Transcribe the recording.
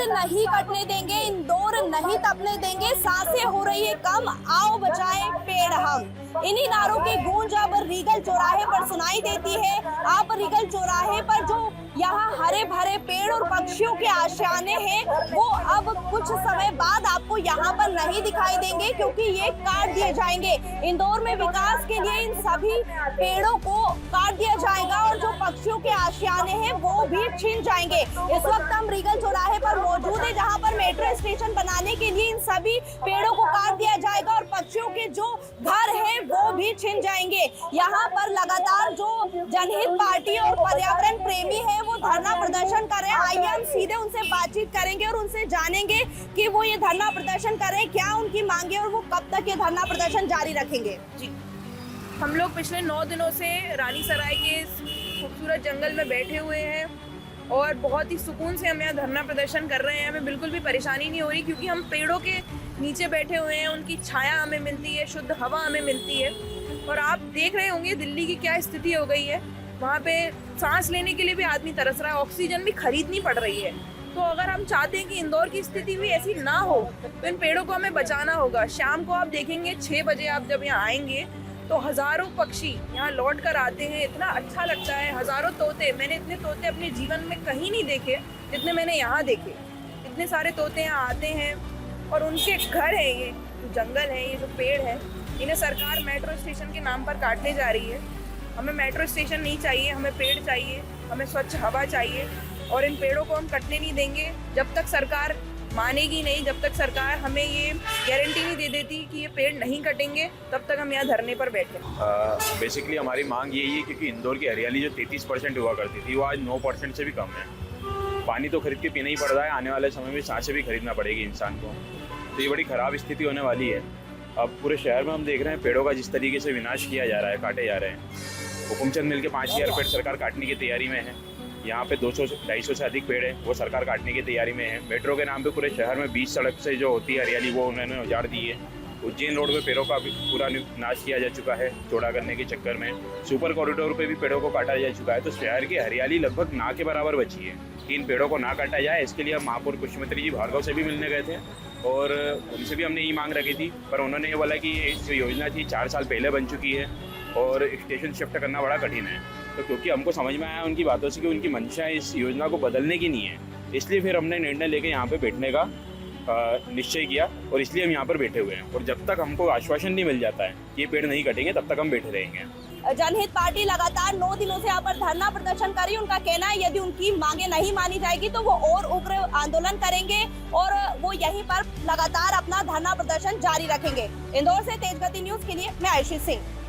पेड़ नहीं कटने देंगे, इंदौर नहीं तपने देंगे, सांसें हो रही है कम, आओ बचाएं पेड़ हम। इन्हीं नारों की गूंज अब रीगल चौराहे पर सुनाई देती है। आप रीगल चौराहे पर जो यहाँ हरे भरे पेड़ और पक्षियों के आशियाने हैं, वो अब कुछ समय बाद आपको यहाँ पर नहीं दिखाई देंगे, क्योंकि ये काट दिए जाएंगे। इंदौर में विकास के लिए इन सभी पेड़ों को काट दिया जाएगा और जो पक्षियों के आशियाने हैं वो भी छीन जाएंगे। इस वक्त हम रीगल चौराहे पर मौजूद है, जहाँ पर मेट्रो स्टेशन बनाने के लिए इन सभी पेड़ों को काट दिया जाएगा और पक्षियों के जो घर है वो भी छिन जाएंगे। यहाँ पर लगातार जो जनहित पार्टी और पर्यावरण प्रेमी है वो धरना प्रदर्शन कर रहे हैं। आइए हम सीधे उनसे बातचीत करेंगे और उनसे जानेंगे कि वो ये धरना प्रदर्शन कर रहे हैं, क्या उनकी मांगे और वो कब तक ये धरना प्रदर्शन जारी रखेंगे। जी, हम लोग पिछले 9 दिनों से रानी सराय के इस खूबसूरत जंगल में बैठे हुए हैं और बहुत ही सुकून से हम यहाँ धरना प्रदर्शन कर रहे हैं। हमें बिल्कुल भी परेशानी नहीं हो रही, क्योंकि हम पेड़ों के नीचे बैठे हुए हैं, उनकी छाया हमें मिलती है, शुद्ध हवा हमें मिलती है। और आप देख रहे होंगे दिल्ली की क्या स्थिति हो गई है, वहाँ पे सांस लेने के लिए भी आदमी तरस रहा है, ऑक्सीजन भी खरीदनी पड़ रही है। तो अगर हम चाहते हैं कि इंदौर की स्थिति भी ऐसी ना हो तो इन पेड़ों को हमें बचाना होगा। शाम को आप देखेंगे 6 बजे आप जब यहाँ आएंगे तो हजारों पक्षी यहाँ लौट कर आते हैं, इतना अच्छा लगता है। हजारों तोते, मैंने इतने तोते अपने जीवन में कहीं नहीं देखे जितने मैंने यहाँ देखे। इतने सारे तोते यहाँ आते हैं और उनके घर है, ये जो जंगल है, ये जो पेड़ है, इन्हें सरकार मेट्रो स्टेशन के नाम पर काटने जा रही है। हमें मेट्रो स्टेशन नहीं चाहिए, हमें पेड़ चाहिए, हमें स्वच्छ हवा चाहिए और इन पेड़ों को हम कटने नहीं देंगे जब तक सरकार मानेगी नहीं, जब तक सरकार हमें ये गारंटी नहीं दे देती कि ये पेड़ नहीं कटेंगे, तब तक हम यहाँ धरने पर बैठे। बेसिकली हमारी मांग यही है, क्योंकि इंदौर की हरियाली जो 33% हुआ करती थी वो आज 9% से भी कम है। पानी तो खरीद के पीना ही पड़ रहा है, आने वाले समय में सांसें भी खरीदना पड़ेगी इंसान को, तो ये बड़ी ख़राब स्थिति होने वाली है। अब पूरे शहर में हम देख रहे हैं पेड़ों का जिस तरीके से विनाश किया जा रहा है, काटे जा रहे हैं। हुकुमचंद मिल के 5000 पेड़ सरकार काटने की तैयारी में है। यहाँ पे 200-250 से अधिक पेड़ है वो सरकार काटने की तैयारी में है। मेट्रो के नाम पे पूरे शहर में 20 सड़क से जो होती है हरियाली वो उन्होंने उजाड़ दी है। उज्जैन रोड पे पेड़ों का भी पूरा नाश किया जा चुका है चौड़ा करने के चक्कर में। सुपर कॉरिडोर पे भी पेड़ों को काटा जा चुका है। तो शहर की हरियाली लगभग ना के बराबर बची है कि इन पेड़ों को ना काटा जाए। इसके लिए हम महापौर पुष्पमती जी भार्गव से भी मिलने गए थे और उनसे भी हमने ये मांग रखी थी, पर उन्होंने ये बोला कि इस योजना थी 4 साल पहले बन चुकी है और स्टेशन शिफ्ट करना बड़ा कठिन है। तो क्योंकि हमको समझ में आया उनकी बातों से कि उनकी मंशा इस योजना को बदलने की नहीं है, इसलिए फिर हमने निर्णय लेके यहाँ पे बैठने का निश्चय किया और इसलिए हम यहाँ पर बैठे हुए हैं। और जब तक हमको आश्वासन नहीं मिल जाता है कि ये पेड़ नहीं कटेंगे तब तक हम बैठे रहेंगे। जनहित पार्टी लगातार 9 दिनों से यहाँ पर धरना प्रदर्शन कर रही है। उनका कहना है यदि उनकी मांगे नहीं मानी जाएगी तो वो और उग्र आंदोलन करेंगे और वो यहीं पर लगातार अपना धरना प्रदर्शन जारी रखेंगे। इंदौर से तेज गति न्यूज के लिए मैं आशीष सिंह।